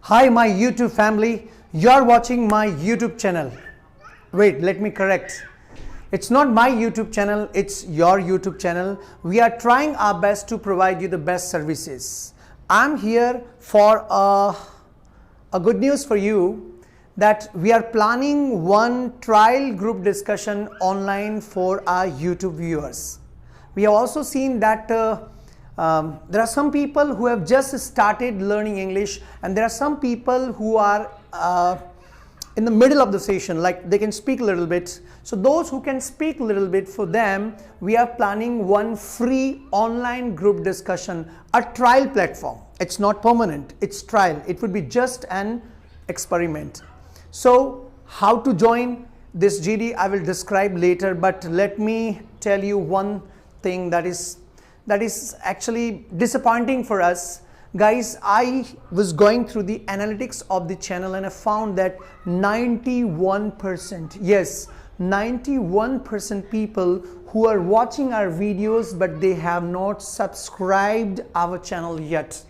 Hi my YouTube family, you're watching my YouTube channel. Wait, let me correct. It's not my YouTube channel, it's your YouTube channel. We are trying our best to provide you the best services. I'm here for a good news for you that we are planning one trial group discussion online for our YouTube viewers. We have also seen that there are some people who have just started learning English, and there are some people who are in the middle of the session, like they can speak a little bit. So those who can speak a little bit, for them we are planning one free online group discussion, a trial platform. It's not permanent, it's trial. It would be just an experiment. So how to join this GD I will describe later, but let me tell you one thing that is actually disappointing for us. Guys, I was going through the analytics of the channel and I found that 91%, yes, 91% people who are watching our videos, but they have not subscribed our channel yet.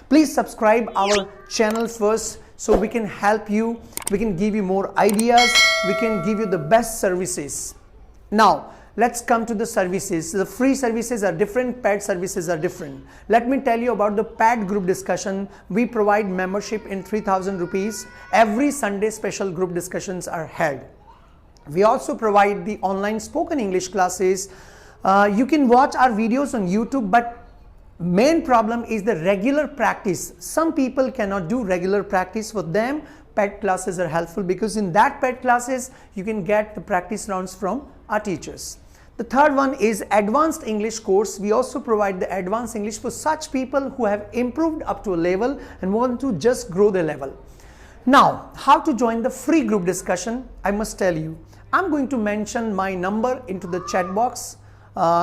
Please subscribe our channel first so we can help you, we can give you more ideas, we can give you the best services. Now, let's come to the services. The free services are different, paid services are different. Let me tell you about the paid group discussion. We provide membership in 3,000 rupees. Every Sunday special group discussions are held. We also provide the online spoken English classes. You can watch our videos on YouTube, but main problem is the regular practice. Some people cannot do regular practice. For them, paid classes are helpful, because in that paid classes, you can get the practice rounds from our teachers. The third one is advanced English course. We also provide the advanced English for such people who have improved up to a level and want to just grow their level. Now, how to join the free group discussion? I must tell you, I'm going to mention my number into the chat box,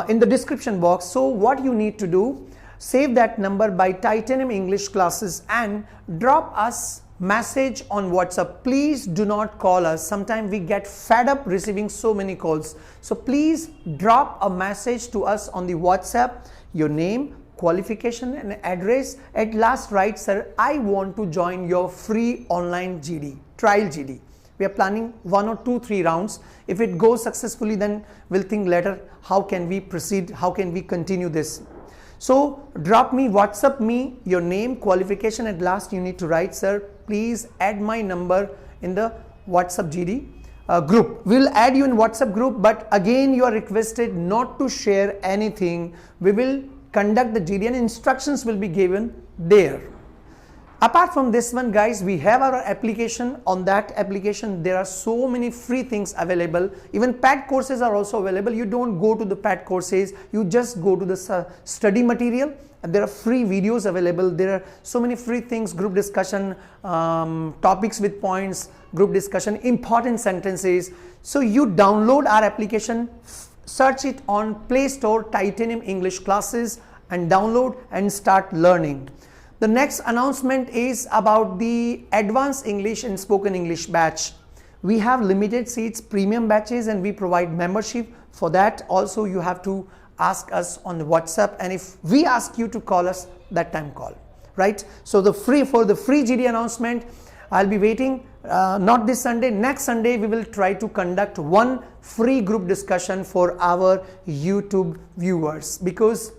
in the description box. So what you need to do, save that number by TANIUM English classes and drop us message on WhatsApp. Please do not call us. Sometimes we get fed up receiving so many calls. So please drop a message to us on the WhatsApp, your name, qualification and address. At last write, sir, I want to join your free online GD, trial GD. We are planning 1 or 2, 3 rounds. If it goes successfully, then we'll think later, how can we proceed? How can we continue this? So drop me, WhatsApp me your name, qualification. At last you need to write, sir, please add my number in the WhatsApp GD group. We'll add you in WhatsApp group, but again you are requested not to share anything. We will conduct the GD and instructions will be given there. Apart from this one, guys, we have our application. On that application, there are so many free things available. Even paid courses are also available. You don't go to the paid courses, you just go to the study material, and there are free videos available. There are so many free things, group discussion, topics with points, group discussion, important sentences. So you download our application, search it on Play Store, TANIUM English classes, and download and start learning. The next announcement is about the advanced English and spoken English batch. We have limited seats, premium batches, and we provide membership. For that also you have to ask us on the WhatsApp, and if we ask you to call us, that time call, right? So for the free GD announcement, I'll be waiting, not this Sunday, next Sunday we will try to conduct one free group discussion for our YouTube viewers, because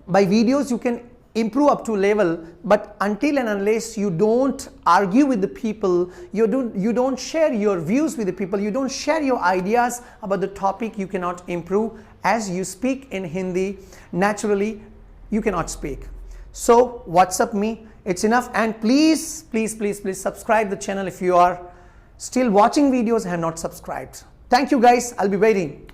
by videos you can improve up to level, but until and unless you don't argue with the people, you don't share your views with the people, you don't share your ideas about the topic, you cannot improve. As you speak in Hindi, naturally you cannot speak. So WhatsApp me, it's enough. And please subscribe the channel if you are still watching videos and have not subscribed. Thank you guys, I'll be waiting.